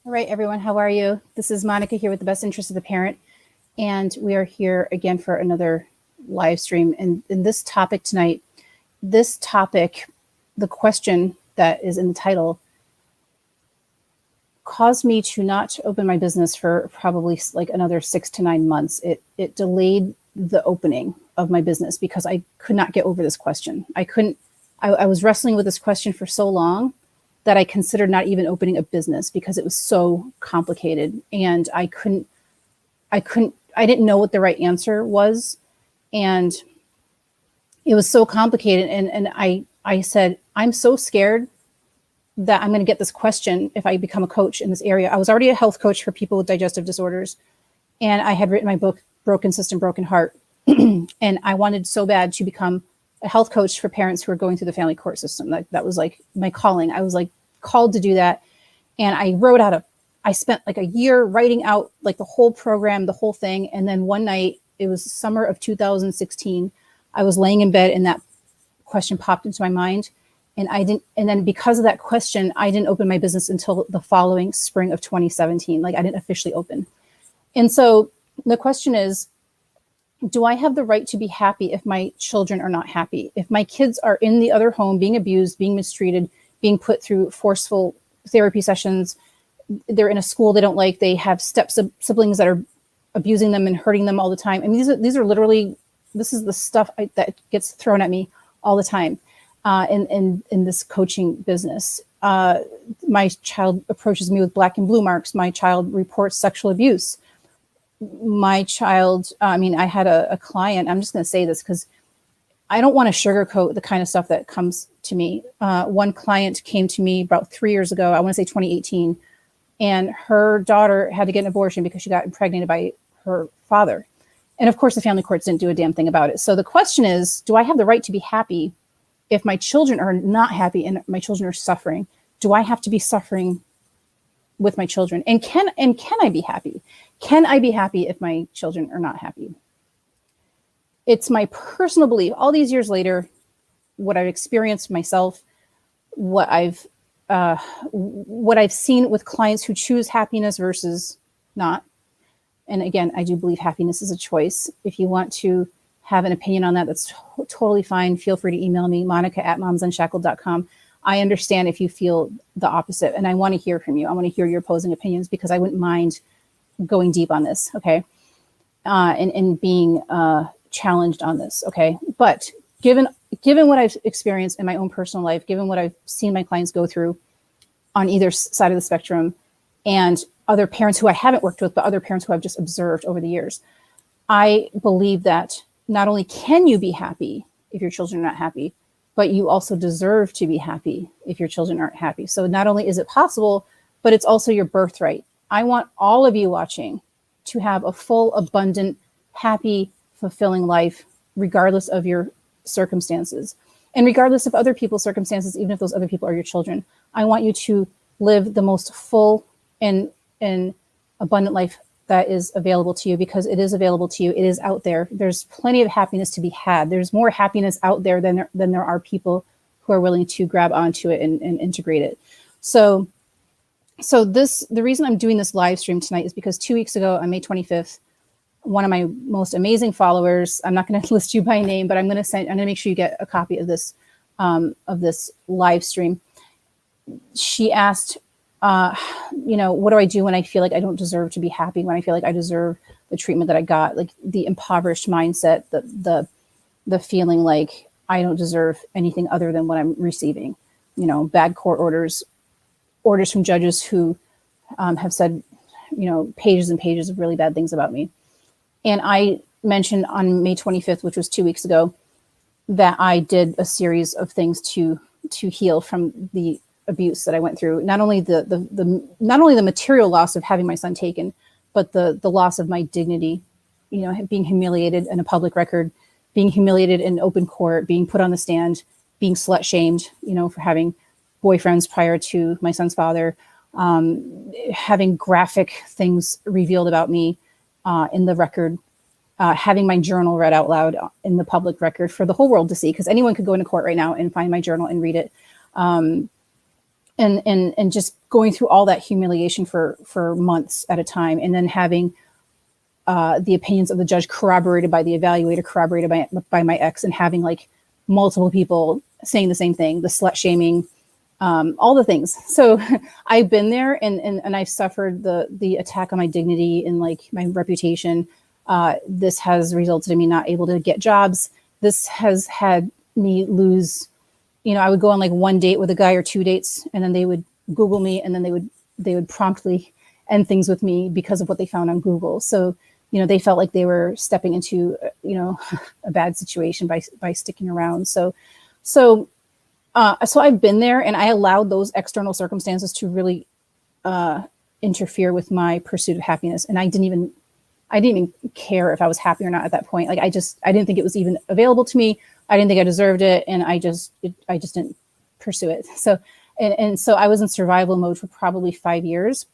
All right, everyone, how are you? This is Monica here with the Best Interest of the Parent, and we are here again for another live stream. And in this topic tonight, the question that is in the title caused me to not open my business for probably like another 6 to 9 months. It delayed the opening of my business because I could not get over this question. I was wrestling with this question for so long that I considered not even opening a business because it was so complicated, and I didn't know what the right answer was, and it was so complicated. And I said, I'm so scared that I'm going to get this question if I become a coach in this area. I was already a health coach for people with digestive disorders, and I had written my book, Broken System, Broken Heart. And I wanted so bad to become a health coach for parents who are going through the family court system. That was like my calling. I was like called to do that. And I spent like a year writing out like the whole program, the whole thing. And then one night, it was summer of 2016, I was laying in bed and that question popped into my mind. And then because of that question, I didn't open my business until the following spring of 2017. Like I didn't officially open. And so the question is, do I have the right to be happy if my children are not happy? If my kids are in the other home, being abused, being mistreated, being put through forceful therapy sessions, they're in a school they don't like, they have siblings that are abusing them and hurting them all the time. I mean, these are literally, this is the stuff that gets thrown at me all the time in this coaching business. My child approaches me with black and blue marks. My child reports sexual abuse. My child, I had a client, I'm just going to say this because I don't want to sugarcoat the kind of stuff that comes to me. One client came to me about 3 years ago, I want to say 2018, and her daughter had to get an abortion because she got impregnated by her father. And of course, the family courts didn't do a damn thing about it. So the question is, do I have the right to be happy if my children are not happy and my children are suffering? Do I have to be suffering with my children? And can I be happy? Can I be happy if my children are not happy? It's my personal belief, all these years later, what I've experienced myself, what I've seen with clients who choose happiness versus not. And again, I do believe happiness is a choice. If you want to have an opinion on that, that's totally fine. Feel free to email me, monica@momsunshackled.com. I understand if you feel the opposite, and I want to hear from you. I want to hear your opposing opinions because I wouldn't mind going deep on this, okay? And being challenged on this, okay? But given what I've experienced in my own personal life, given what I've seen my clients go through on either side of the spectrum, and other parents who I haven't worked with, but other parents who I've just observed over the years, I believe that not only can you be happy if your children are not happy, but you also deserve to be happy if your children aren't happy. So not only is it possible, but it's also your birthright. I want all of you watching to have a full, abundant, happy, fulfilling life, regardless of your circumstances and regardless of other people's circumstances, even if those other people are your children. I want you to live the most full and abundant life that is available to you, because it is available to you. It is out there. There's plenty of happiness to be had. There's more happiness out there than there are people who are willing to grab onto it and integrate it. So the reason I'm doing this live stream tonight is because 2 weeks ago on May 25th, one of my most amazing followers, I'm not going to list you by name, but I'm going to make sure you get a copy of this live stream. She asked, what do I do when I feel like I don't deserve to be happy, when I feel like I deserve the treatment that I got, like the impoverished mindset, the feeling like I don't deserve anything other than what I'm receiving, bad court orders from judges who have said, pages and pages of really bad things about me. And I mentioned on May 25th, which was 2 weeks ago, that I did a series of things to heal from the abuse that I went through. Not only the material loss of having my son taken, but the loss of my dignity, being humiliated in a public record, being humiliated in open court, being put on the stand, being slut shamed, for having boyfriends prior to my son's father, having graphic things revealed about me in the record, having my journal read out loud in the public record for the whole world to see, because anyone could go into court right now and find my journal and read it. and just going through all that humiliation for months at a time, and then having the opinions of the judge corroborated by the evaluator, corroborated by my ex, and having like multiple people saying the same thing, the slut shaming, all the things. So I've been there, and I've suffered the attack on my dignity and like my reputation. This has resulted in me not able to get jobs. This has had me lose, I would go on like one date with a guy or two dates, and then they would Google me, and then they would promptly end things with me because of what they found on Google. So, they felt like they were stepping into, a bad situation by sticking around. So I've been there, and I allowed those external circumstances to really interfere with my pursuit of happiness. And I didn't even care if I was happy or not at that point. Like I didn't think it was even available to me. I didn't think I deserved it. And I just didn't pursue it. So, and so I was in survival mode for probably 5 years.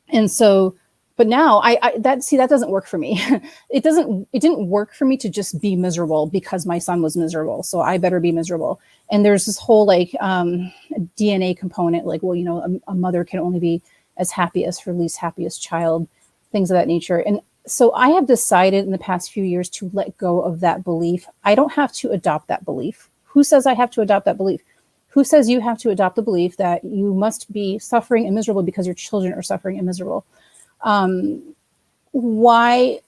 And so, but now that doesn't work for me. It didn't work for me to just be miserable because my son was miserable. So I better be miserable. And there's this whole like DNA component, like, well, a mother can only be as happy as her least happiest child, things of that nature. And so I have decided in the past few years to let go of that belief. I don't have to adopt that belief. Who says I have to adopt that belief? Who says you have to adopt the belief that you must be suffering and miserable because your children are suffering and miserable? Why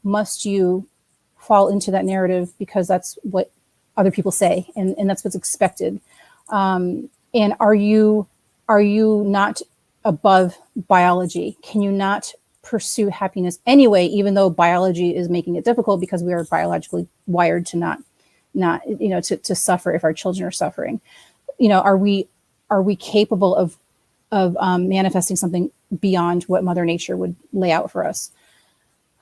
must you fall into that narrative? Because that's what other people say, and that's what's expected. And are you not above biology? Can you not pursue happiness anyway, even though biology is making it difficult because we are biologically wired to not to suffer if our children are suffering? Are we capable of manifesting something beyond what Mother Nature would lay out for us?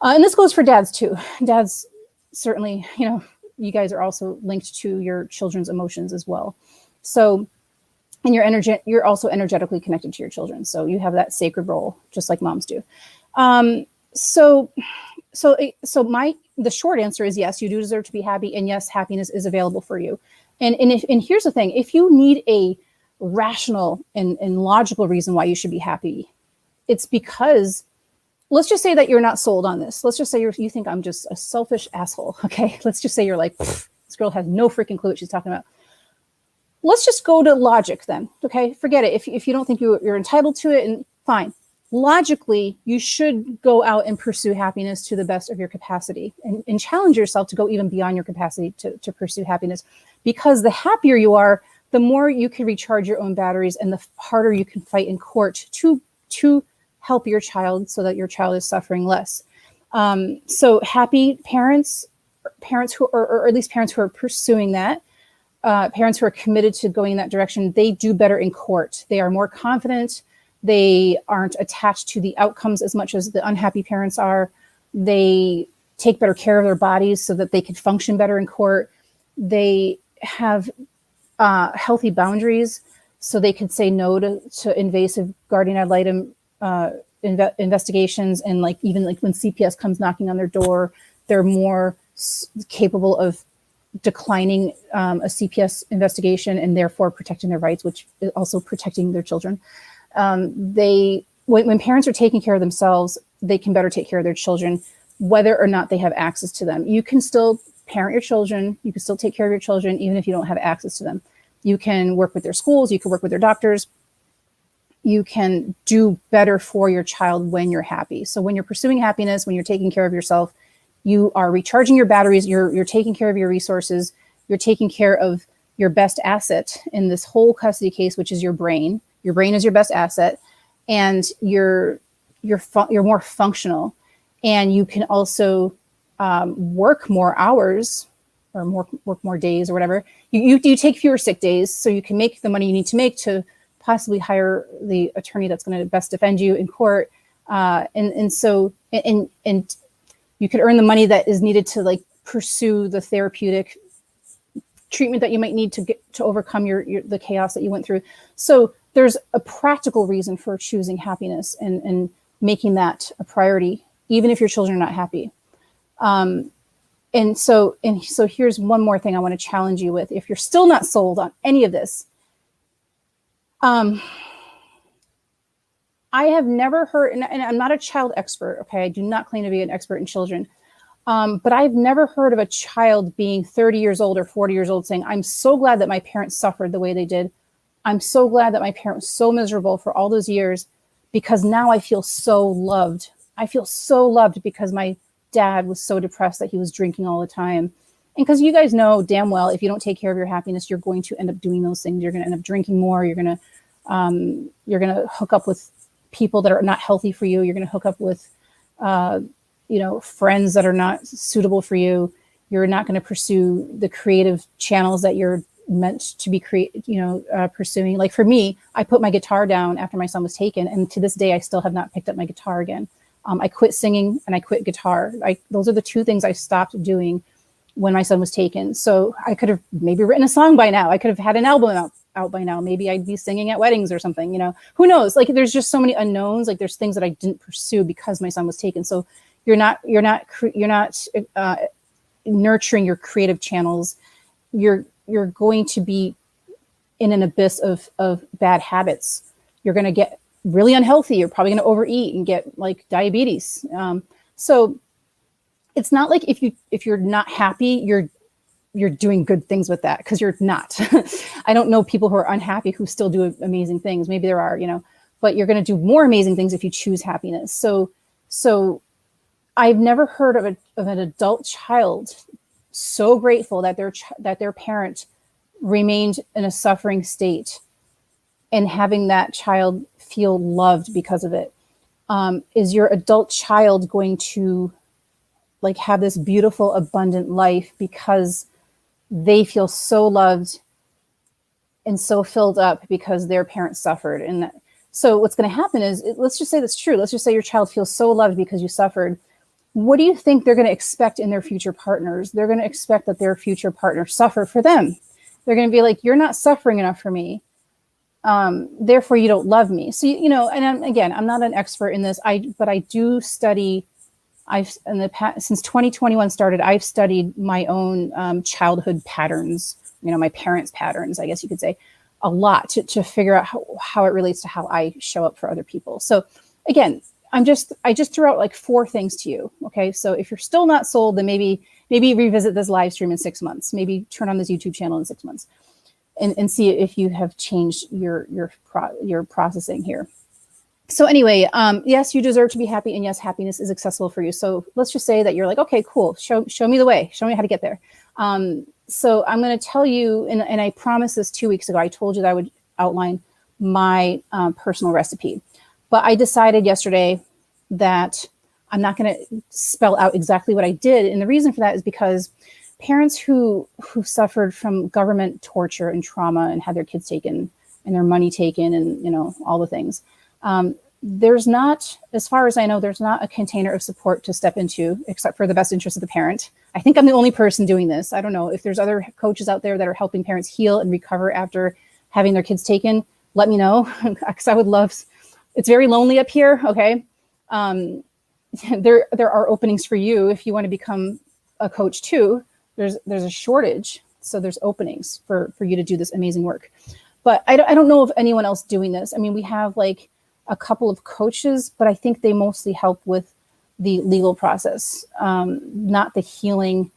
And this goes for dads too. Dads, certainly, you guys are also linked to your children's emotions as well. So, and you're also energetically connected to your children. So you have that sacred role, just like moms do. So the short answer is yes, you do deserve to be happy, and yes, happiness is available for you. And here's the thing: if you need a rational and logical reason why you should be happy, it's because, let's just say that you're not sold on this. Let's just say you think I'm just a selfish asshole. Okay, let's just say you're like, this girl has no freaking clue what she's talking about. Let's just go to logic then. Okay, forget it. If you don't think you're entitled to it, and fine. Logically, you should go out and pursue happiness to the best of your capacity, and challenge yourself to go even beyond your capacity to pursue happiness, because the happier you are, the more you can recharge your own batteries, and the harder you can fight in court to help your child so that your child is suffering less. So happy parents who, or at least parents who are pursuing that, parents who are committed to going in that direction, they do better in court. They are more confident. They aren't attached to the outcomes as much as the unhappy parents are. They take better care of their bodies so that they can function better in court. They have healthy boundaries so they can say no to invasive guardian ad litem investigations. And like, even like when CPS comes knocking on their door, they're more capable of declining a CPS investigation, and therefore protecting their rights, which is also protecting their children. When parents are taking care of themselves, they can better take care of their children, whether or not they have access to them. You can still parent your children. You can still take care of your children, even if you don't have access to them. You can work with their schools. You can work with their doctors. You can do better for your child when you're happy. So when you're pursuing happiness, when you're taking care of yourself, you are recharging your batteries. You're taking care of your resources. You're taking care of your best asset in this whole custody case, which is your brain. Your brain is your best asset, and you're more functional, and you can also work more hours or work more days or whatever. You take fewer sick days, so you can make the money you need to make to possibly hire the attorney that's going to best defend you in court, and you could earn the money that is needed to like pursue the therapeutic treatment that you might need to overcome the chaos that you went through. So there's a practical reason for choosing happiness and making that a priority, even if your children are not happy. And so here's one more thing I want to challenge you with. If you're still not sold on any of this, Um, I have never heard, and I'm not a child expert, okay? I do not claim to be an expert in children. But I've never heard of a child being 30 years old or 40 years old saying, I'm so glad that my parents suffered the way they did. I'm so glad that my parent was so miserable for all those years because now I feel so loved. I feel so loved because my dad was so depressed that he was drinking all the time. And because you guys know damn well, if you don't take care of your happiness, you're going to end up doing those things. You're going to end up drinking more. You're going to hook up with people that are not healthy for you. You're going to hook up with, friends that are not suitable for you. You're not going to pursue the creative channels that you're meant to be pursuing. Like for me, I put my guitar down after my son was taken, and to this day, I still have not picked up my guitar again. I quit singing and I quit guitar. Those are the two things I stopped doing when my son was taken. So I could have maybe written a song by now. I could have had an album out by now. Maybe I'd be singing at weddings or something, who knows? Like there's just so many unknowns. Like there's things that I didn't pursue because my son was taken. So you're not nurturing your creative channels. You're going to be in an abyss of bad habits. You're going to get really unhealthy. You're probably going to overeat and get like diabetes. So it's not like if you're not happy, you're doing good things with that, because you're not. I don't know people who are unhappy who still do amazing things. Maybe there are, but you're going to do more amazing things if you choose happiness. So I've never heard of an adult child so grateful that their parent remained in a suffering state and having that child feel loved because of it. Is your adult child going to like have this beautiful, abundant life because they feel so loved and so filled up because their parents suffered? And so what's going to happen is, let's just say that's true. Let's just say your child feels so loved because you suffered. What do you think they're going to expect in their future partners? They're going to expect that their future partner suffer for them. They're going to be like, you're not suffering enough for me. Therefore you don't love me. So, I'm not an expert in this. But I do study. Since 2021 started, I've studied my own childhood patterns, my parents' patterns, I guess you could say, a lot to figure out how it relates to how I show up for other people. So again, I just threw out like 4 things to you. Okay. So if you're still not sold, then maybe revisit this live stream in 6 months, maybe turn on this YouTube channel in 6 months and see if you have changed your processing here. So anyway, yes, you deserve to be happy, and yes, happiness is accessible for you. So let's just say that you're like, okay, cool. Show me the way. Show me how to get there. So I'm going to tell you, and I promised this 2 weeks ago. I told you that I would outline my personal recipe, but I decided yesterday that I'm not going to spell out exactly what I did. And the reason for that is because parents who suffered from government torture and trauma and had their kids taken and their money taken and, all the things, there's not, as far as I know, there's not a container of support to step into except for the best interest of the parent. I think I'm the only person doing this. I don't know if there's other coaches out there that are helping parents heal and recover after having their kids taken. Let me know, because I would love. It's very lonely up here. Okay. There are openings for you if you want to become a coach too. There's a shortage. So there's openings for you to do this amazing work. But I don't know of anyone else doing this. I mean, we have like a couple of coaches, but I think they mostly help with the legal process, not the healing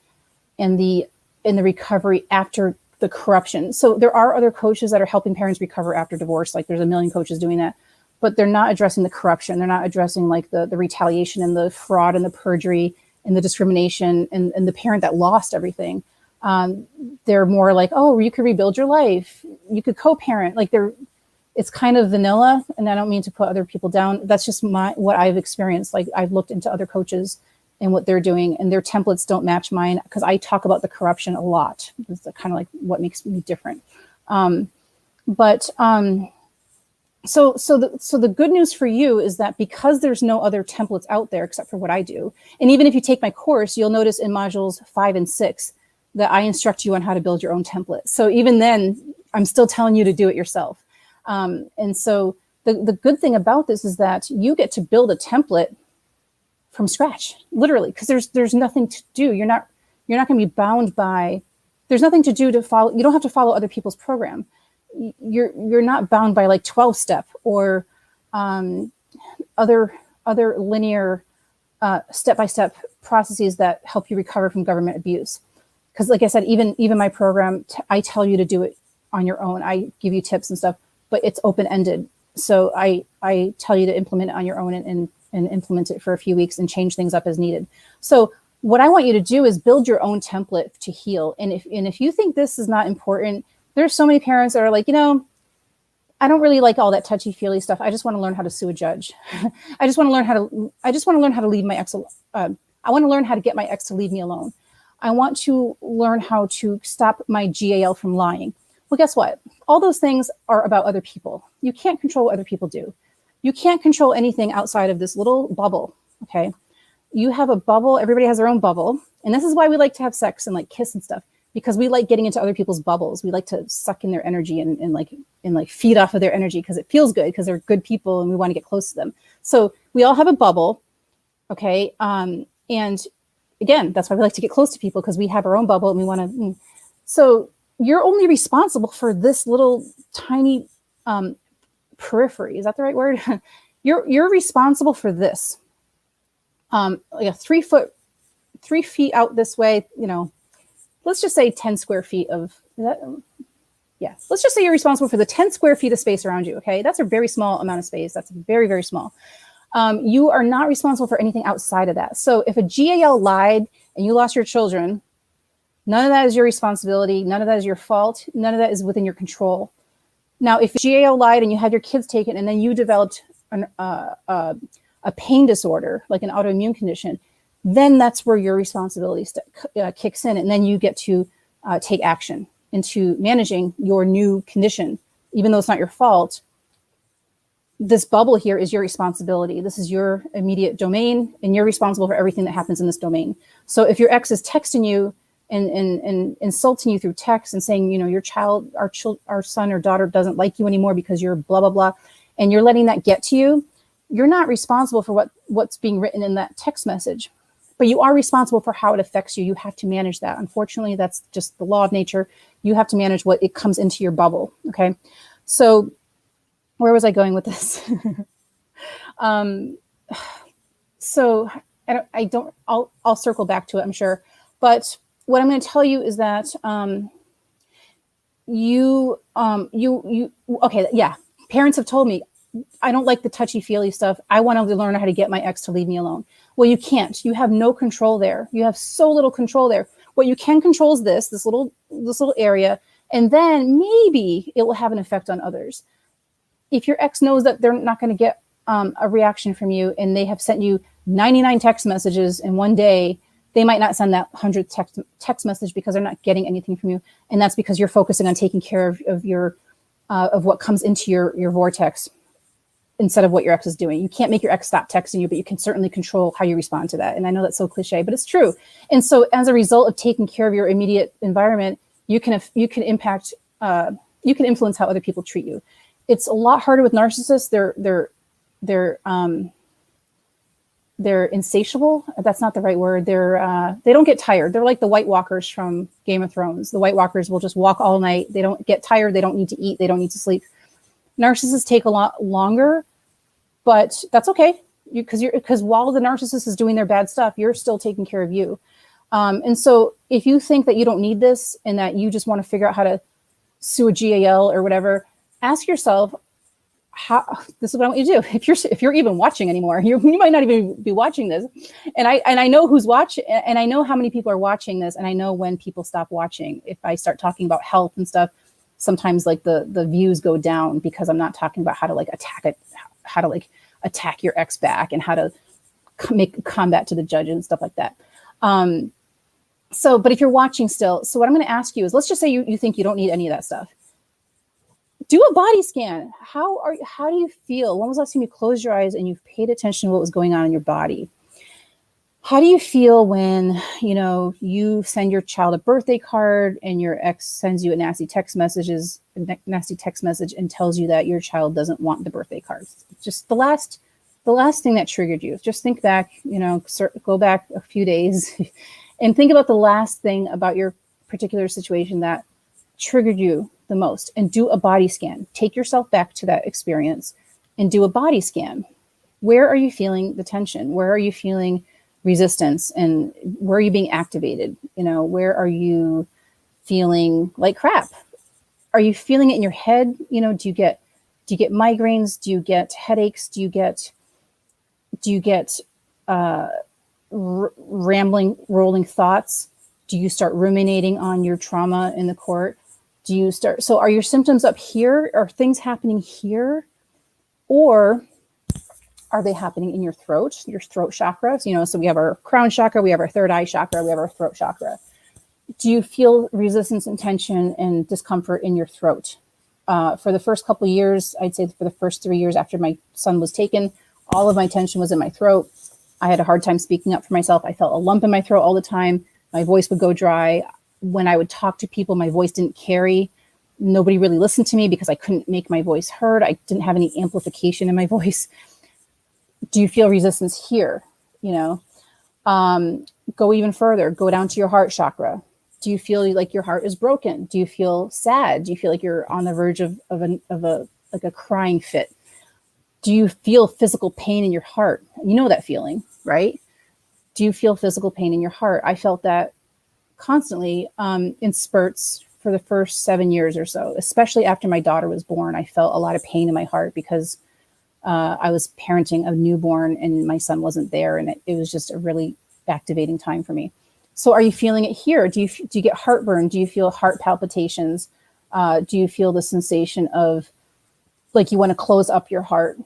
and the recovery after the corruption. So there are other coaches that are helping parents recover after divorce. Like there's a million coaches doing that, but they're not addressing the corruption. They're not addressing like the retaliation and the fraud and the perjury and the discrimination and the parent that lost everything. They're more like, oh, you could rebuild your life. You could co-parent. Like it's kind of vanilla, and I don't mean to put other people down. That's just what I've experienced. Like I've looked into other coaches and what they're doing, and their templates don't match mine because I talk about the corruption a lot. It's kind of like what makes me different. So the good news for you is that because there's no other templates out there except for what I do, and even if you take my course, you'll notice in modules 5 and 6 that I instruct you on how to build your own template. So even then, I'm still telling you to do it yourself. And so the good thing about this is that you get to build a template from scratch, literally, because there's nothing to do. You're not going to be bound by. There's nothing to do to follow. You don't have to follow other people's program. you're not bound by like 12-step or other linear step-by-step processes that help you recover from government abuse. Because like I said, even my program, I tell you to do it on your own. I give you tips and stuff, but it's open-ended. So I tell you to implement it on your own and implement it for a few weeks and change things up as needed. So what I want you to do is build your own template to heal. And if you think this is not important, there's so many parents that are like, I don't really like all that touchy-feely stuff. I just want to learn how to sue a judge. I just want to learn how to leave my ex. I want to learn how to get my ex to leave me alone. I want to learn how to stop my GAL from lying. Well, guess what? All those things are about other people. You can't control what other people do. You can't control anything outside of this little bubble, okay? You have a bubble. Everybody has their own bubble. And this is why we like to have sex and like kiss and stuff, because we like getting into other people's bubbles. We like to suck in their energy and feed off of their energy because it feels good, because they're good people and we want to get close to them. So we all have a bubble, okay? And again, that's why we like to get close to people, because we have our own bubble and we want to. So you're only responsible for this little tiny periphery. Is that the right word? You're responsible for this. Like a 3 feet out this way, let's just say 10 square feet of that. Yeah, let's just say you're responsible for the 10 square feet of space around you. Okay, that's a very small amount of space. That's very, very small. You are not responsible for anything outside of that. So if a GAL lied and you lost your children, none of that is your responsibility. None of that is your fault. None of that is within your control. Now, if a GAL lied and you had your kids taken and then you developed a pain disorder, like an autoimmune condition, then that's where your responsibility kicks in. And then you get to take action into managing your new condition. Even though it's not your fault, this bubble here is your responsibility. This is your immediate domain, and you're responsible for everything that happens in this domain. So if your ex is texting you and insulting you through text and saying, your child, our son or daughter doesn't like you anymore because you're blah, blah, blah, and you're letting that get to you, you're not responsible for what's being written in that text message, but you are responsible for how it affects you. You have to manage that. Unfortunately, that's just the law of nature. You have to manage what it comes into your bubble. Okay. So where was I going with this? So I'll circle back to it, I'm sure. But what I'm going to tell you is that okay, yeah, parents have told me, I don't like the touchy-feely stuff. I want to learn how to get my ex to leave me alone. Well, you can't. You have no control there. You have so little control there. What you can control is this little area, and then maybe it will have an effect on others. If your ex knows that they're not going to get a reaction from you, and they have sent you 99 text messages in one day, they might not send that 100th text message because they're not getting anything from you, and that's because you're focusing on taking care of what comes into your vortex instead of what your ex is doing. You can't make your ex stop texting you, but you can certainly control how you respond to that. And I know that's so cliche, but it's true. And so as a result of taking care of your immediate environment, you can impact, you can influence how other people treat you. It's a lot harder with narcissists. They're insatiable. That's not the right word. They don't get tired. They're like the White Walkers from Game of Thrones. The White Walkers will just walk all night. They don't get tired. They don't need to eat. They don't need to sleep. Narcissists take a lot longer, but that's okay. Because while the narcissist is doing their bad stuff, you're still taking care of you. And so if you think that you don't need this and that you just want to figure out how to sue a GAL or whatever, ask yourself, this is what I want you to do. If you're even watching anymore, you might not even be watching this. And I know who's watching, and I know how many people are watching this, and I know when people stop watching. If I start talking about health and stuff, sometimes like the views go down because I'm not talking about how to attack your ex back and how to make combat to the judge and stuff like that. But if you're watching still, so what I'm going to ask you is, let's just say you think you don't need any of that stuff. Do a body scan. How do you feel? When was the last time you closed your eyes and you've paid attention to what was going on in your body? How do you feel when, you send your child a birthday card and your ex sends you a nasty text message and tells you that your child doesn't want the birthday card? Just the last thing that triggered you. Just think back, go back a few days and think about the last thing about your particular situation that triggered you the most, and do a body scan. Take yourself back to that experience and do a body scan. Where are you feeling the tension? Where are you feeling resistance? And where are you being activated? Where are you feeling like crap? Are you feeling it in your head? Do you get migraines? Do you get headaches? Do you get rambling, rolling thoughts? Do you start ruminating on your trauma in the court? So are your symptoms up here? Are things happening here? Or are they happening in your throat chakra? So we have our crown chakra, we have our third eye chakra, we have our throat chakra. Do you feel resistance and tension and discomfort in your throat? For the first couple of years, I'd say for the first 3 years after my son was taken, all of my tension was in my throat. I had a hard time speaking up for myself. I felt a lump in my throat all the time. My voice would go dry. When I would talk to people, my voice didn't carry. Nobody really listened to me because I couldn't make my voice heard. I didn't have any amplification in my voice. Do you feel resistance here? Go even further. Go down to your heart chakra. Do you feel like your heart is broken? Do you feel sad? Do you feel like you're on the verge of a crying fit? Do you feel physical pain in your heart? You know that feeling, right? Do you feel physical pain in your heart? I felt that constantly in spurts for the first 7 years or so, especially after my daughter was born. I felt a lot of pain in my heart because I was parenting a newborn and my son wasn't there. And it was just a really activating time for me. So are you feeling it here? Do you get heartburn? Do you feel heart palpitations? Do you feel the sensation of like you want to close up your heart?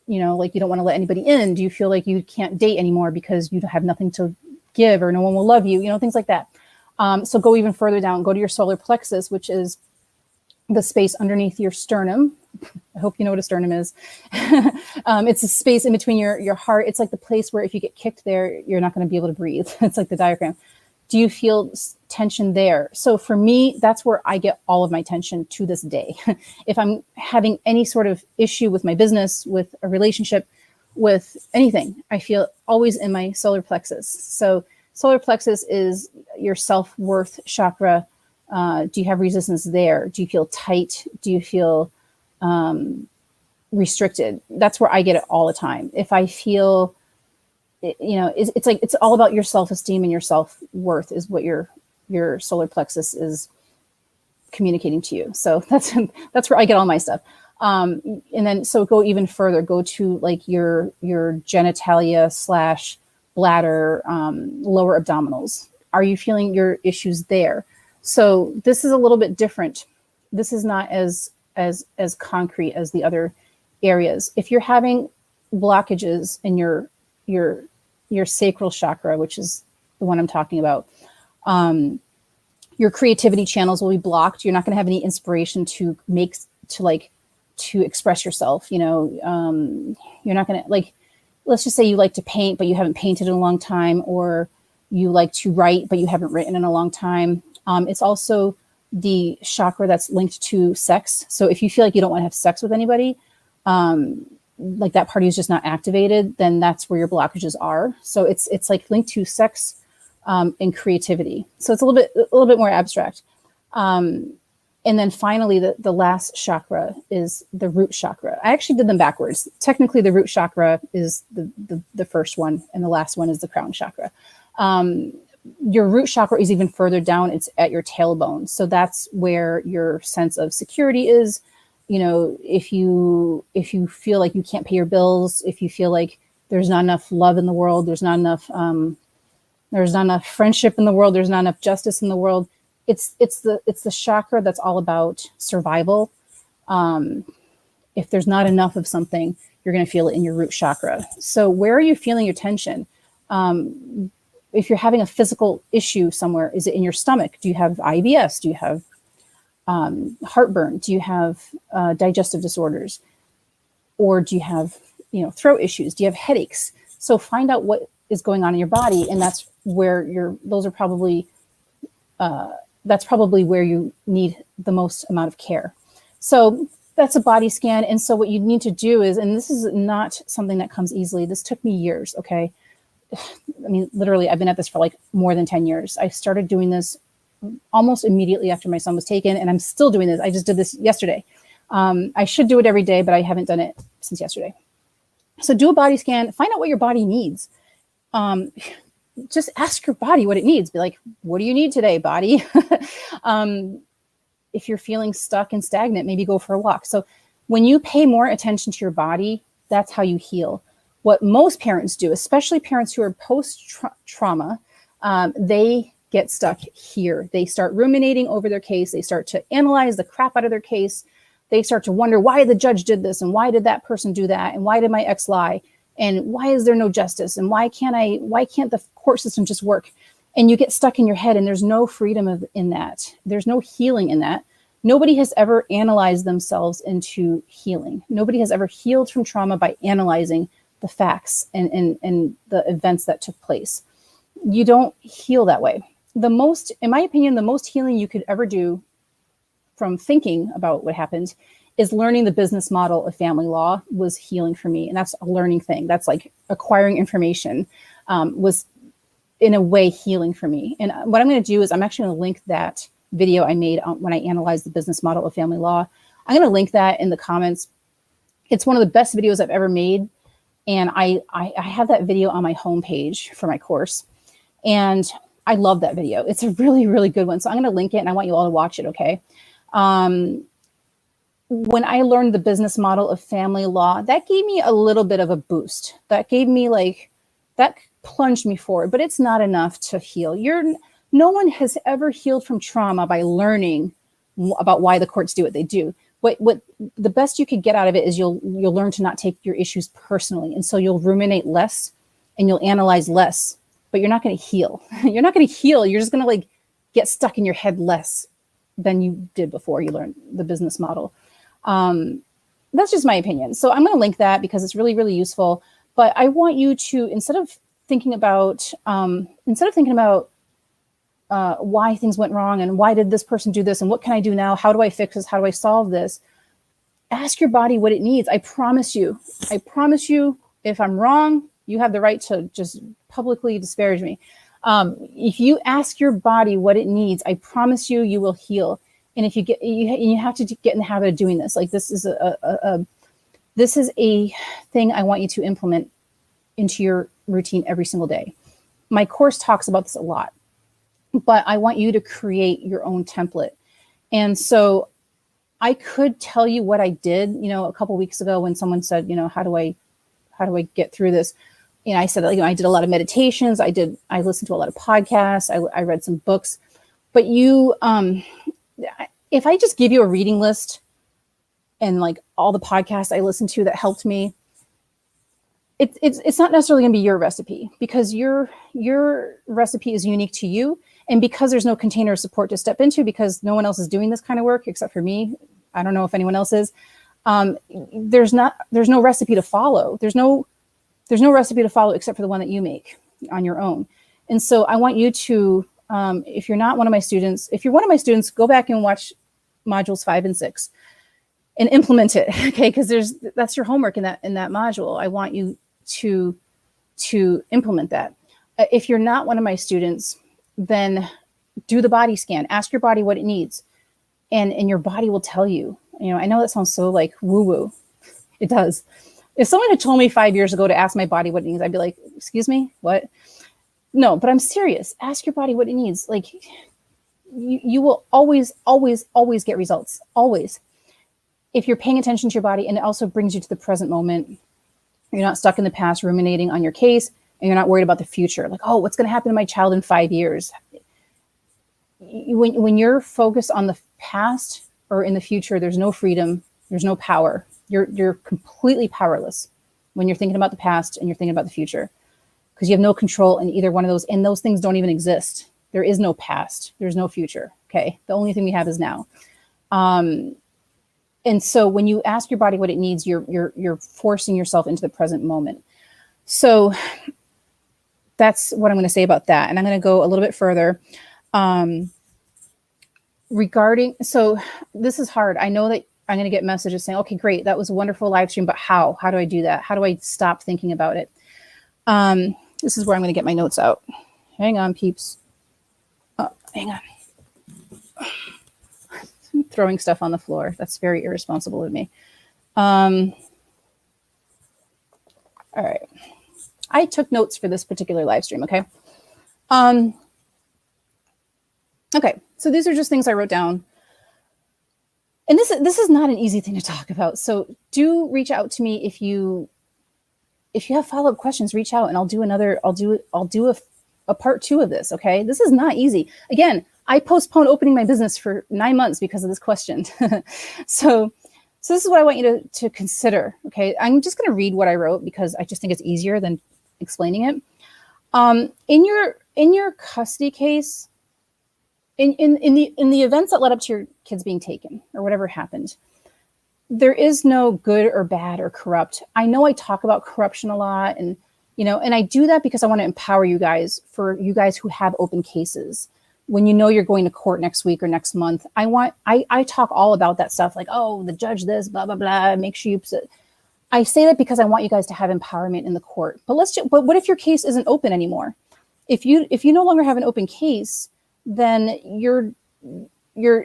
Like you don't want to let anybody in. Do you feel like you can't date anymore because you have nothing to give or no one will love you? Things like that. So go even further down. Go to your solar plexus, which is the space underneath your sternum. I hope you know what a sternum is. It's a space in between your heart. It's like the place where if you get kicked there, you're not going to be able to breathe. It's like the diaphragm. Do you feel tension there? So for me, that's where I get all of my tension to this day. If I'm having any sort of issue with my business, with a relationship, with anything, I feel always in my solar plexus. So solar plexus is your self-worth chakra. Do you have resistance there? Do you feel tight? Do you feel restricted? That's where I get it all the time. If I feel, it's like, it's all about your self-esteem and your self-worth is what your solar plexus is communicating to you. So that's where I get all my stuff. And then, so go even further, go to like your genitalia / bladder, lower abdominals. Are you feeling your issues there? So this is a little bit different. This is not as concrete as the other areas. If you're having blockages in your sacral chakra, which is the one I'm talking about, your creativity channels will be blocked. You're not going to have any inspiration to express yourself. You're not going to, let's just say you like to paint, but you haven't painted in a long time, or you like to write, but you haven't written in a long time. It's also the chakra that's linked to sex. So if you feel like you don't want to have sex with anybody, like that party is just not activated, then that's where your blockages are. So it's like linked to sex and creativity. So it's a little bit more abstract. And then finally, the last chakra is the root chakra. I actually did them backwards. Technically, the root chakra is the first one, and the last one is the crown chakra. Your root chakra is even further down. It's at your tailbone. So that's where your sense of security is. If you feel like you can't pay your bills, if you feel like there's not enough love in the world, there's not enough friendship in the world, there's not enough justice in the world, it's the chakra that's all about survival. If there's not enough of something, you're going to feel it in your root chakra. So where are you feeling your tension? If you're having a physical issue somewhere, is it in your stomach? Do you have IBS? Do you have heartburn? Do you have digestive disorders? Or do you have throat issues? Do you have headaches? So find out what is going on in your body, and that's where that's probably where you need the most amount of care. So that's a body scan. And so what you need to do is, and this is not something that comes easily. This took me years. Okay. I mean, literally, I've been at this for like more than 10 years. I started doing this almost immediately after my son was taken, and I'm still doing this. I just did this yesterday. I should do it every day, but I haven't done it since yesterday. So do a body scan, find out what your body needs. Just ask your body what it needs. Be like, what do you need today, body? If you're feeling stuck and stagnant, maybe go for a walk. So when you pay more attention to your body, that's how you heal. What most parents do, especially parents who are post-trauma, they get stuck here. They start ruminating over their case. They start to analyze the crap out of their case. They start to wonder why the judge did this, and why did that person do that, and why did my ex lie, and why is there no justice, and why can't the court system just work? And you get stuck in your head, and there's no freedom in that. There's no healing in that. Nobody has ever analyzed themselves into healing. Nobody has ever healed from trauma by analyzing the facts and the events that took place. You don't heal that way. In my opinion, the most healing you could ever do from thinking about what happened is learning the business model of family law was healing for me. And that's a learning thing. That's like acquiring information, was in a way healing for me. And what I'm going to do is I'm actually going to link that video I made when I analyzed the business model of family law. I'm going to link that in the comments. It's one of the best videos I've ever made. And I have that video on my homepage for my course. And I love that video. It's a really, really good one. So I'm going to link it, and I want you all to watch it, okay? When I learned the business model of family law, that gave me a little bit of a boost. That plunged me forward, but it's not enough to heal. No one has ever healed from trauma by learning about why the courts do what they do. What the best you could get out of it is you'll learn to not take your issues personally. And so you'll ruminate less and you'll analyze less, but you're not going to heal. You're not going to heal. You're just going to get stuck in your head less than you did before you learned the business model. That's just my opinion. So I'm going to link that because it's really, really useful. But I want you to, instead of thinking about why things went wrong and why did this person do this and what can I do now? How do I fix this? How do I solve this? Ask your body what it needs. I promise you, if I'm wrong, you have the right to just publicly disparage me. If you ask your body what it needs, I promise you, you will heal. And if you have to get in the habit of doing this. Like this is a thing I want you to implement into your routine every single day. My course talks about this a lot, but I want you to create your own template. And so I could tell you what I did, a couple of weeks ago when someone said, how do I get through this? I said, I did a lot of meditations. I listened to a lot of podcasts. I read some books, but if I just give you a reading list and all the podcasts I listened to that helped me, it's not necessarily going to be your recipe, because your recipe is unique to you. And because there's no container of support to step into, because no one else is doing this kind of work except for me, I don't know if anyone else is, there's no recipe to follow. There's no recipe to follow except for the one that you make on your own. And so I want you to, if you're one of my students, go back and watch modules 5 and 6 and implement it. Okay. Because that's your homework in that module. I want you to implement that. If you're not one of my students, then do the body scan, ask your body what it needs. And your body will tell you. I know that sounds so woo-woo. It does. If someone had told me 5 years ago to ask my body what it needs, I'd be like, excuse me, what? No, but I'm serious. Ask your body what it needs. You will always, always, always get results. Always. If you're paying attention to your body, and it also brings you to the present moment. You're not stuck in the past ruminating on your case, and you're not worried about the future. What's going to happen to my child in 5 years? When you're focused on the past or in the future, there's no freedom. There's no power. You're completely powerless when you're thinking about the past and you're thinking about the future, because you have no control in either one of those. And those things don't even exist. There is no past. There's no future. Okay. The only thing we have is now. And so when you ask your body what it needs, you're forcing yourself into the present moment. So that's what I'm going to say about that. And I'm going to go a little bit further. So this is hard. I know that I'm going to get messages saying, okay, great. That was a wonderful live stream, but how do I do that? How do I stop thinking about it? This is where I'm going to get my notes out. Hang on, peeps. Oh, hang on. I'm throwing stuff on the floor. That's very irresponsible of me. All right. I took notes for this particular live stream, okay? Okay, so these are just things I wrote down. And this is not an easy thing to talk about. So do reach out to me if you have follow-up questions, reach out and I'll do a part 2 of this, okay? This is not easy. Again, I postponed opening my business for 9 months because of this question. So this is what I want you to consider, okay? I'm just going to read what I wrote because I just think it's easier than explaining it. In your custody case, in the events that led up to your kids being taken or whatever happened, there is no good or bad or corrupt. I know I talk about corruption a lot, and and I do that because I want to empower you guys, for you guys who have open cases. When you're going to court next week or next month, I talk all about that stuff, like, oh, the judge this, blah blah blah. Make sure you. I say that because I want you guys to have empowerment in the court. But but what if your case isn't open anymore? If you no longer have an open case, then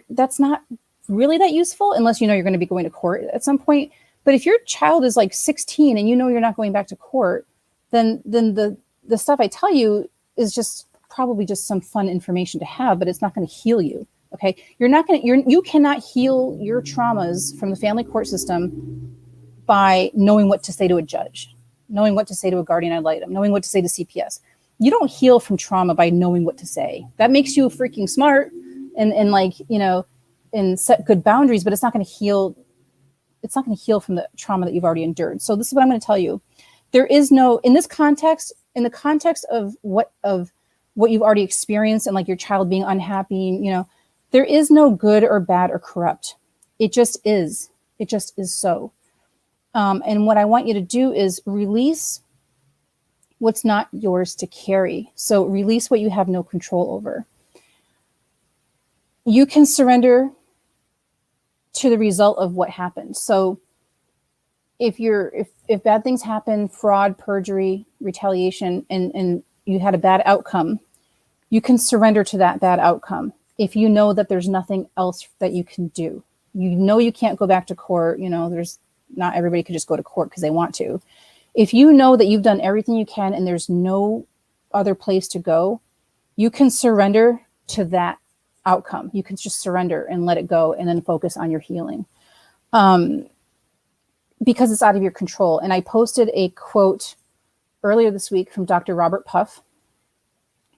that's not really that useful unless you're going to be going to court at some point. But if your child is like 16 and you're not going back to court, then the stuff I tell you is just probably just some fun information to have, but it's not going to heal you. Okay. You cannot heal your traumas from the family court system by knowing what to say to a judge, knowing what to say to a guardian ad litem, knowing what to say to CPS. You don't heal from trauma by knowing what to say. That makes you freaking smart and like, and set good boundaries, but it's not going to heal. It's not going to heal from the trauma that you've already endured. So this is what I'm going to tell you. There is no, in this context, in the context of what you've already experienced and like your child being unhappy, there is no good or bad or corrupt. It just is. It just is so. And what I want you to do is release what's not yours to carry. So release what you have no control over. You can surrender to the result of what happened. So if bad things happen, fraud, perjury, retaliation, and you had a bad outcome, you can surrender to that bad outcome. If you know that there's nothing else that you can do, you can't go back to court. There's not everybody could just go to court because they want to. If you know that you've done everything you can and there's no other place to go, you can surrender to that outcome. You can just surrender and let it go and then focus on your healing. Because it's out of your control. And I posted a quote earlier this week from Dr. Robert Puff.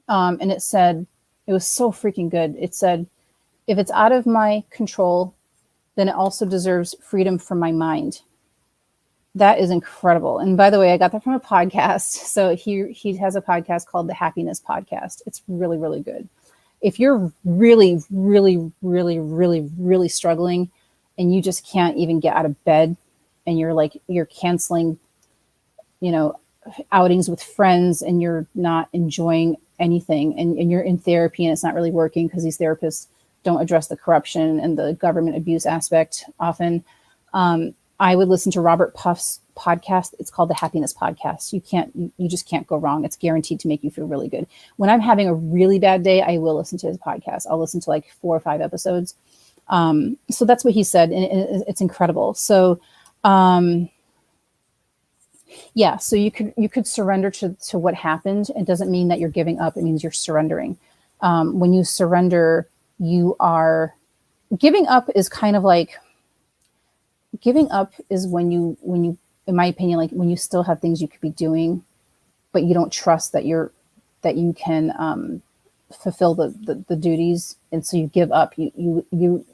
And it said, it was so freaking good. It said, if it's out of my control, then it also deserves freedom from my mind. That is incredible. And by the way, I got that from a podcast. So he has a podcast called The Happiness Podcast. It's really, really good. If you're really, really, really, really, really struggling and you just can't even get out of bed and you're canceling, outings with friends and you're not enjoying anything and you're in therapy and it's not really working because these therapists don't address the corruption and the government abuse aspect often, I would listen to Robert Puff's podcast. It's called The Happiness Podcast. You just can't go wrong. It's guaranteed to make you feel really good. When I'm having a really bad day, I will listen to his podcast. I'll listen to like 4 or 5 episodes. So that's what he said. And it's incredible. So, so you could surrender to what happened. It doesn't mean that you're giving up. It means you're surrendering. When you surrender, you are giving up is kind of like, giving up is when you, in my opinion, like when you still have things you could be doing, but you don't trust that you can fulfill the duties. And so you give up, you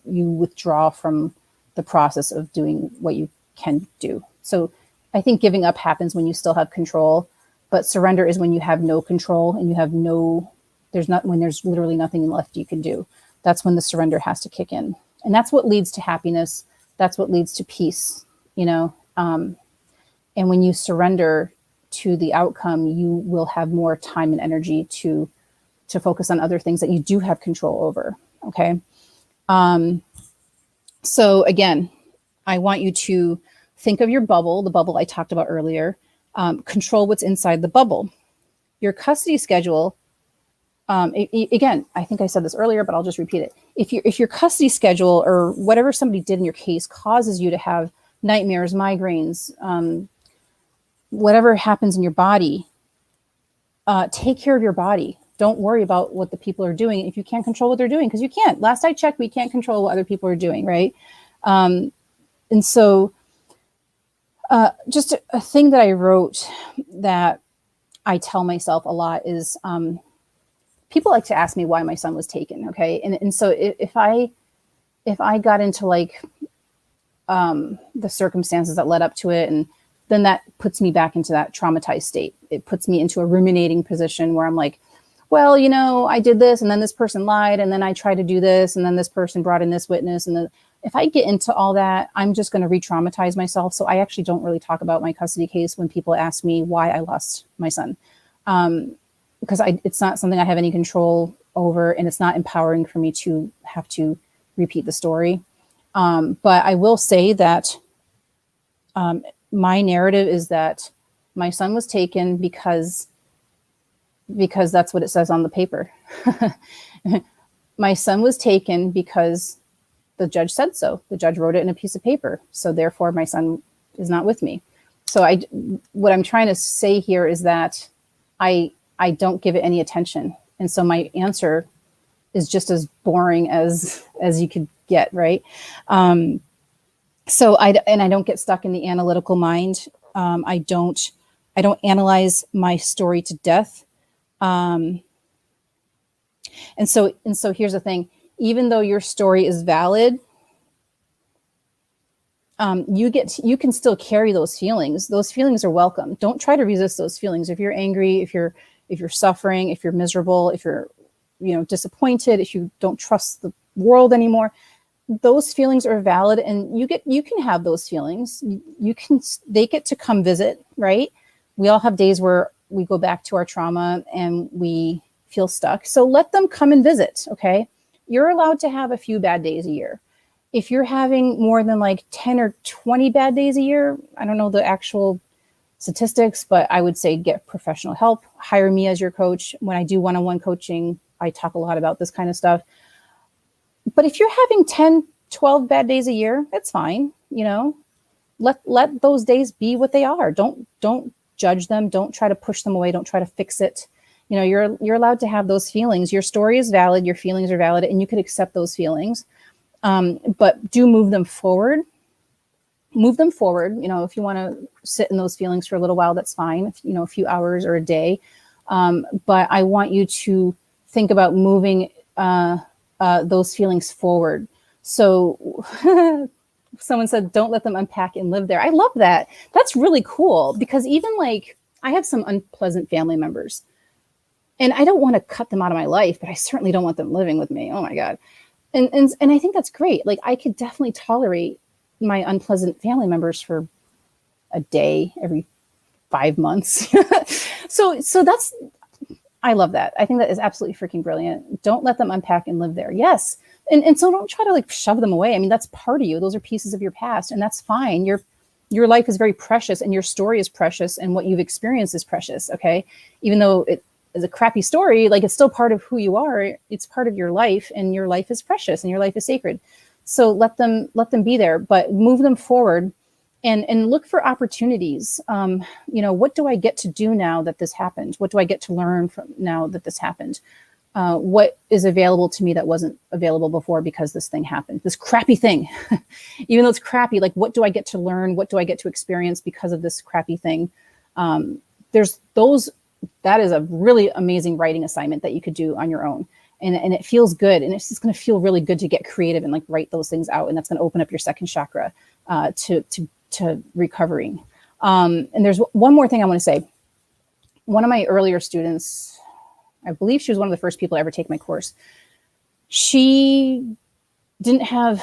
withdraw from the process of doing what you can do. So I think giving up happens when you still have control, but surrender is when you have no control and you have when there's literally nothing left you can do. That's when the surrender has to kick in. And that's what leads to happiness. That's what leads to peace, and when you surrender to the outcome, you will have more time and energy to focus on other things that you do have control over. Okay. So again, I want you to think of your bubble, the bubble I talked about earlier, control what's inside the bubble. Your custody schedule Again, I think I said this earlier, but I'll just repeat it. If your custody schedule or whatever somebody did in your case causes you to have nightmares, migraines, whatever happens in your body, take care of your body. Don't worry about what the people are doing if you can't control what they're doing, because you can't. Last I checked, we can't control what other people are doing, right? And so just a thing that I wrote that I tell myself a lot is people like to ask me why my son was taken. Okay. And so if I got into like the circumstances that led up to it, and then that puts me back into that traumatized state. It puts me into a ruminating position where I'm like, well, you know, I did this and then this person lied and then I tried to do this and then this person brought in this witness. And then if I get into all that, I'm just going to re-traumatize myself. So I actually don't really talk about my custody case when people ask me why I lost my son. Because it's not something I have any control over, and it's not empowering for me to have to repeat the story. But I will say that my narrative is that my son was taken because that's what it says on the paper. My son was taken because the judge said so. The judge wrote it in a piece of paper. So therefore my son is not with me. So what I'm trying to say here is that I don't give it any attention. And so my answer is just as boring as you could get, right? So I don't get stuck in the analytical mind. I don't analyze my story to death. And so here's the thing. Even though your story is valid, you can still carry those feelings. Those feelings are welcome. Don't try to resist those feelings. If you're angry, if you're suffering, if you're miserable, if you're, disappointed, if you don't trust the world anymore, those feelings are valid, and you can have those feelings. They get to come visit, right? We all have days where we go back to our trauma and we feel stuck. So let them come and visit. Okay. You're allowed to have a few bad days a year. If you're having more than like 10 or 20 bad days a year, I don't know the actual statistics, but I would say get professional help. Hire me as your coach. When I do one-on-one coaching, I talk a lot about this kind of stuff. But if you're having 10, 12 bad days a year, it's fine. Let those days be what they are. Don't judge them. Don't try to push them away. Don't try to fix it. You're allowed to have those feelings. Your story is valid. Your feelings are valid, and you could accept those feelings. But do move them forward. Move them forward. If you want to sit in those feelings for a little while, that's fine. A few hours or a day. But I want you to think about moving those feelings forward. So someone said, don't let them unpack and live there. I love that. That's really cool, because even like I have some unpleasant family members, and I don't want to cut them out of my life, but I certainly don't want them living with me. Oh my God. And I think that's great. Like I could definitely tolerate my unpleasant family members for a day every 5 months. So I love that. I think that is absolutely freaking brilliant. Don't let them unpack and live there. Yes. And so don't try to like shove them away. I mean, that's part of you. Those are pieces of your past, and that's fine. Your life is very precious, and your story is precious, and what you've experienced is precious. Okay. Even though it is a crappy story, like it's still part of who you are. It's part of your life, and your life is precious, and your life is sacred. So let them be there, but move them forward and look for opportunities. What do I get to do now that this happened? What do I get to learn from now that this happened? What is available to me that wasn't available before because this thing happened, this crappy thing, even though it's crappy, like what do I get to learn? What do I get to experience because of this crappy thing? That is a really amazing writing assignment that you could do on your own. And it feels good. And it's just going to feel really good to get creative and like write those things out. And that's going to open up your second chakra to recovering. And there's one more thing I want to say. One of my earlier students, I believe she was one of the first people to ever take my course. She didn't have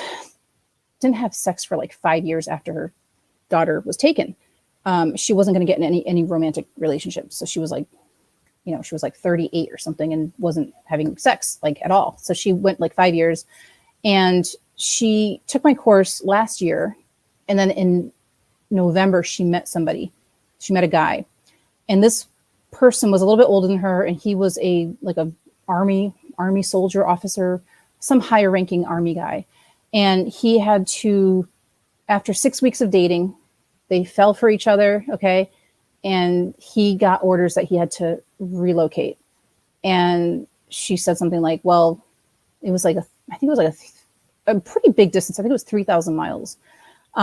sex for like 5 years after her daughter was taken. She wasn't going to get in any romantic relationship. So she was like, she was like 38 or something and wasn't having sex like at all. So she went like 5 years, and she took my course last year. And then in November, she met somebody. She met a guy, and this person was a little bit older than her, and he was a army soldier officer, some higher ranking army guy. And he had to, after 6 weeks of dating, they fell for each other. Okay. And he got orders that he had to relocate. And she said something like, well, it was like I think it was like a pretty big distance. I think it was 3,000 miles. You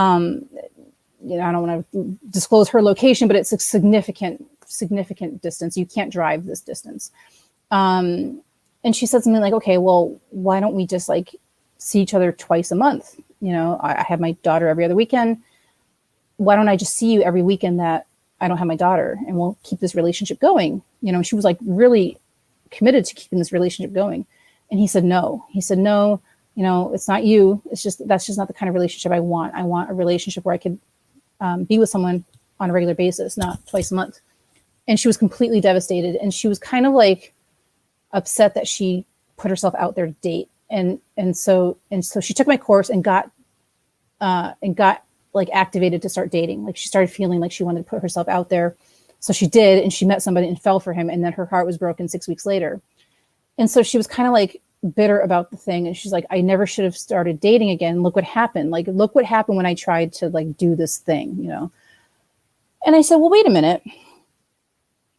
know, I don't want to disclose her location, but it's a significant distance. You can't drive this distance. And she said something like, okay, well, why don't we just like see each other twice a month? You know, I have my daughter every other weekend. Why don't I just see you every weekend that I don't have my daughter, and we'll keep this relationship going? You know, she was like really committed to keeping this relationship going. And he said, no. He said, no, you know, it's not you. It's just, that's just not the kind of relationship I want. I want a relationship where I could be with someone on a regular basis, not twice a month. And she was completely devastated. And she was kind of like upset that she put herself out there to date. And so she took my course and got like activated to start dating. Like she started feeling like she wanted to put herself out there. So she did, and she met somebody and fell for him. And then her heart was broken 6 weeks later. And so she was kind of like bitter about the thing. And she's like, I never should have started dating again. Look what happened. Like, look what happened when I tried to like do this thing, you know? And I said, well, wait a minute.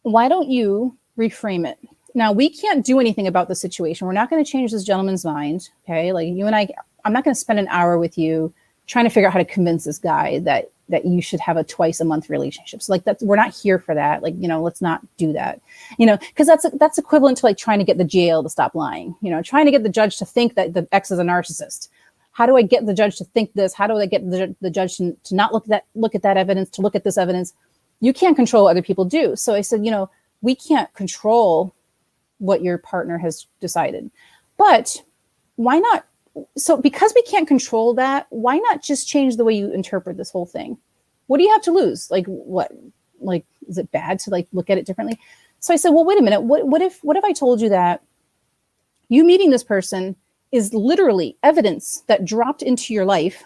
Why don't you reframe it? Now, we can't do anything about the situation. We're not going to change this gentleman's mind. Okay. Like you and I'm not going to spend an hour with you trying to figure out how to convince this guy that you should have a twice a month relationship. So like we're not here for that. Like, you know, let's not do that, you know, because that's equivalent to like trying to get the jail to stop lying, you know, trying to get the judge to think that the ex is a narcissist. How do I get the judge to think this? How do I get the judge to not look at that evidence, to look at this evidence? You can't control what other people do. So I said, you know, we can't control what your partner has decided, but why not? So because we can't control that, why not just change the way you interpret this whole thing? What do you have to lose? Like what? Like, is it bad to like look at it differently? So I said, well, wait a minute. What if I told you that you meeting this person is literally evidence that dropped into your life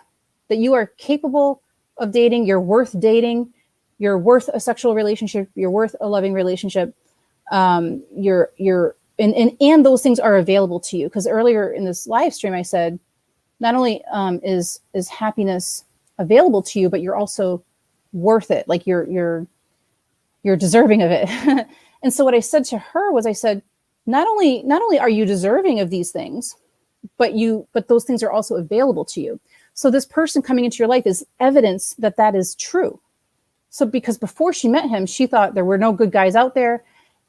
that you are capable of dating, you're worth dating, you're worth a sexual relationship, you're worth a loving relationship, and those things are available to you. Because earlier in this live stream, I said, not only is happiness available to you, but you're also worth it. Like you're deserving of it. And so what I said to her was, I said, not only are you deserving of these things, but those things are also available to you. So this person coming into your life is evidence that that is true. So because before she met him, she thought there were no good guys out there,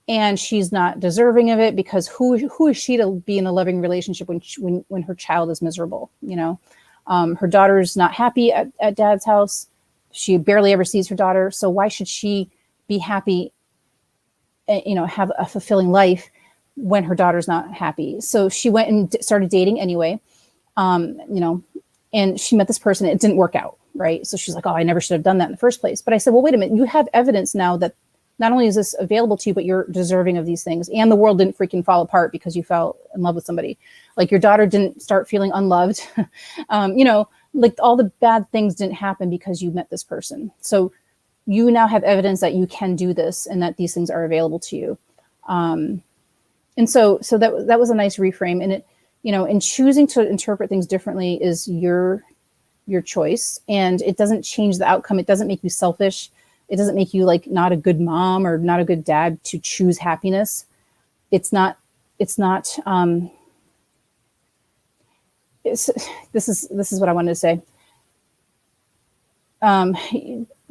and she's not deserving of it, because who is she to be in a loving relationship when her child is miserable? You know, her daughter's not happy at dad's house. She barely ever sees her daughter. So why should she be happy, you know, have a fulfilling life when her daughter's not happy? So she went and started dating anyway, you know, and she met this person. It didn't work out, right? So she's like, oh, I never should have done that in the first place. But I said, well, wait a minute. You have evidence now that not only is this available to you, but you're deserving of these things. And the world didn't freaking fall apart because you fell in love with somebody. Like your daughter didn't start feeling unloved. You know, like all the bad things didn't happen because you met this person. So you now have evidence that you can do this and that these things are available to you. And so that was a nice reframe. And it, you know, and choosing to interpret things differently is your choice, and it doesn't change the outcome. It doesn't make you selfish. It doesn't make you like not a good mom or not a good dad to choose happiness. This is what I wanted to say.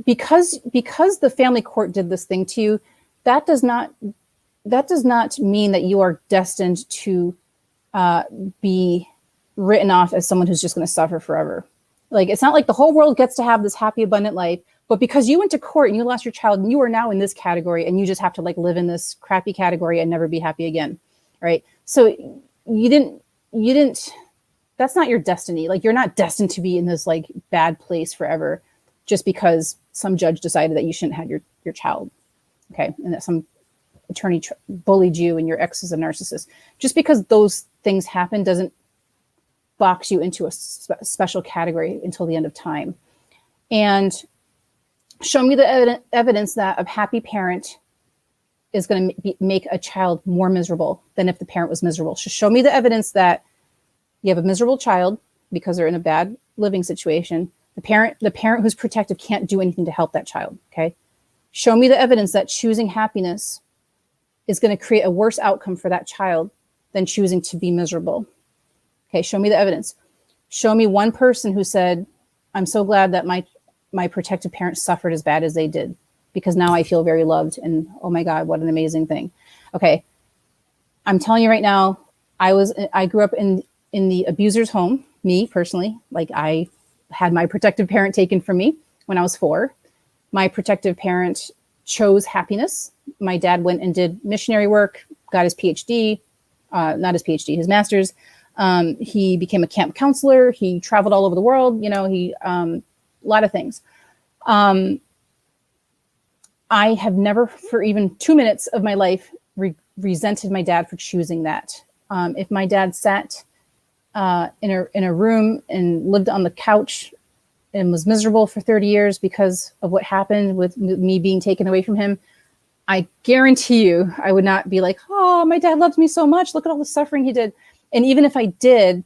Because the family court did this thing to you, that does not mean that you are destined to be written off as someone who's just going to suffer forever. Like, it's not like the whole world gets to have this happy, abundant life, but because you went to court and you lost your child, and you are now in this category, and you just have to like live in this crappy category and never be happy again. Right. So you didn't, that's not your destiny. Like, you're not destined to be in this like bad place forever just because some judge decided that you shouldn't have your child. Okay. And that some attorney bullied you and your ex is a narcissist. Just because those things happen doesn't box you into a special category until the end of time. And show me the evidence that a happy parent is going to make a child more miserable than if the parent was miserable. So show me the evidence that you have a miserable child because they're in a bad living situation. The parent who's protective can't do anything to help that child. Okay. Show me the evidence that choosing happiness is going to create a worse outcome for that child than choosing to be miserable. Okay. Show me the evidence. Show me one person who said, I'm so glad that my protective parents suffered as bad as they did, because now I feel very loved, and oh my God, what an amazing thing. Okay. I'm telling you right now, I grew up in the abuser's home, me personally. Like, I had my protective parent taken from me when I was 4. My protective parent chose happiness. My dad went and did missionary work, got his PhD, not his PhD, his master's. He became a camp counselor. He traveled all over the world. A lot of things. I have never, for even 2 minutes of my life, resented my dad for choosing that. If my dad sat in a room and lived on the couch and was miserable for 30 years because of what happened with me being taken away from him, I guarantee you I would not be like, oh, my dad loved me so much. Look at all the suffering he did. And even if I did,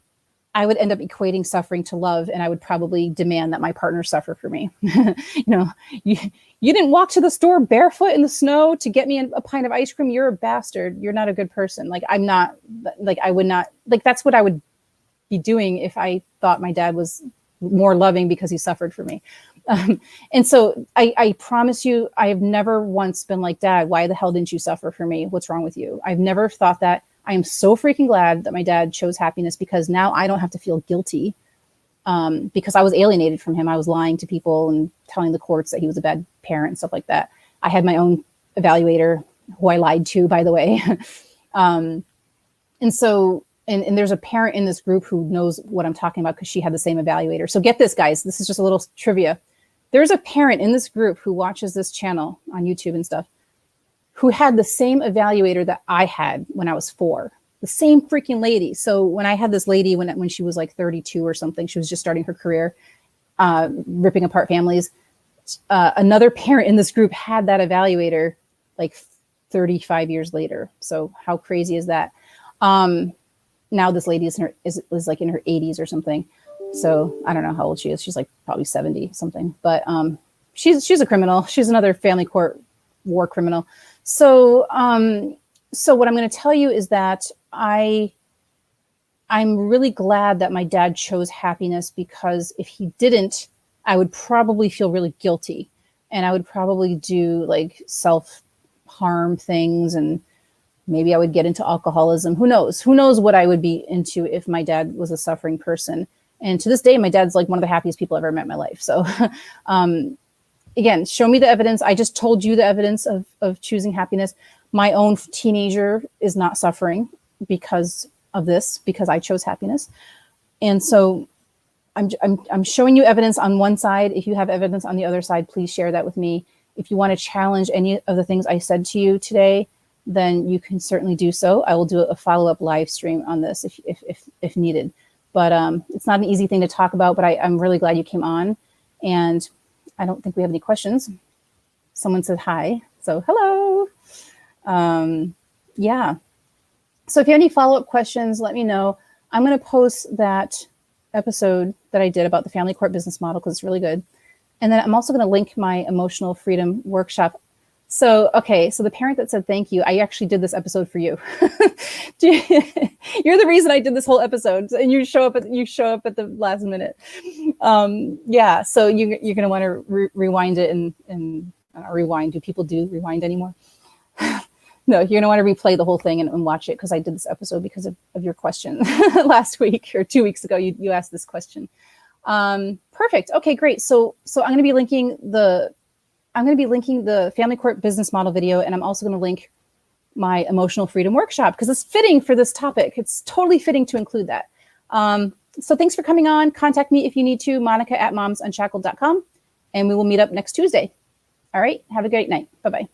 I would end up equating suffering to love, and I would probably demand that my partner suffer for me. You didn't walk to the store barefoot in the snow to get me a pint of ice cream. You're a bastard. You're not a good person. Like, I'm not, like, I would not, like, that's what I would be doing if I thought my dad was more loving because he suffered for me. And so I promise you, I have never once been like, Dad, why the hell didn't you suffer for me? What's wrong with you? I've never thought that. I am so freaking glad that my dad chose happiness, because now I don't have to feel guilty because I was alienated from him. I was lying to people and telling the courts that he was a bad parent and stuff like that. I had my own evaluator who I lied to, by the way. And so, and there's a parent in this group who knows what I'm talking about because she had the same evaluator. So get this, guys. This is just a little trivia. There's a parent in this group who watches this channel on YouTube and stuff, who had the same evaluator that I had when I was 4, the same freaking lady. So when I had this lady, when she was like 32 or something, she was just starting her career, ripping apart families. Another parent in this group had that evaluator like 35 years later. So how crazy is that? Now this lady is like in her 80s or something. So I don't know how old she is. She's like probably 70 something, but she's a criminal. She's another family court war criminal. So what I'm going to tell you is that I'm really glad that my dad chose happiness, because if he didn't, I would probably feel really guilty, and I would probably do like self-harm things, and maybe I would get into alcoholism. Who knows what I would be into if my dad was a suffering person. And to this day, my dad's like one of the happiest people I've ever met in my life. So again, show me the evidence. I just told you the evidence of choosing happiness. My own teenager is not suffering because of this, because I chose happiness. And so I'm showing you evidence on one side. If you have evidence on the other side, please share that with me. If you want to challenge any of the things I said to you today, then you can certainly do so. I will do a follow-up live stream on this if needed. But it's not an easy thing to talk about, but I'm really glad you came on. And I don't think we have any questions. Someone said hi, so hello. Yeah. So if you have any follow-up questions, let me know. I'm going to post that episode that I did about the family court business model because it's really good. And then I'm also going to link my emotional freedom workshop. So, okay. So the parent that said thank you, I actually did this episode for you. You're the reason I did this whole episode, and you show up at the last minute. Yeah. So you're going to want to rewind it and rewind. Do people do rewind anymore? No, you're going to want to replay the whole thing and watch it, because I did this episode because of your question last week or 2 weeks ago. You asked this question. Perfect. Okay, great. So I'm going to be linking the family court business model video, and I'm also going to link my emotional freedom workshop because it's fitting for this topic. It's totally fitting to include that. So thanks for coming on. Contact me if you need to, Monica@momsunshackled.com, and we will meet up next Tuesday. All right. Have a great night. Bye-bye.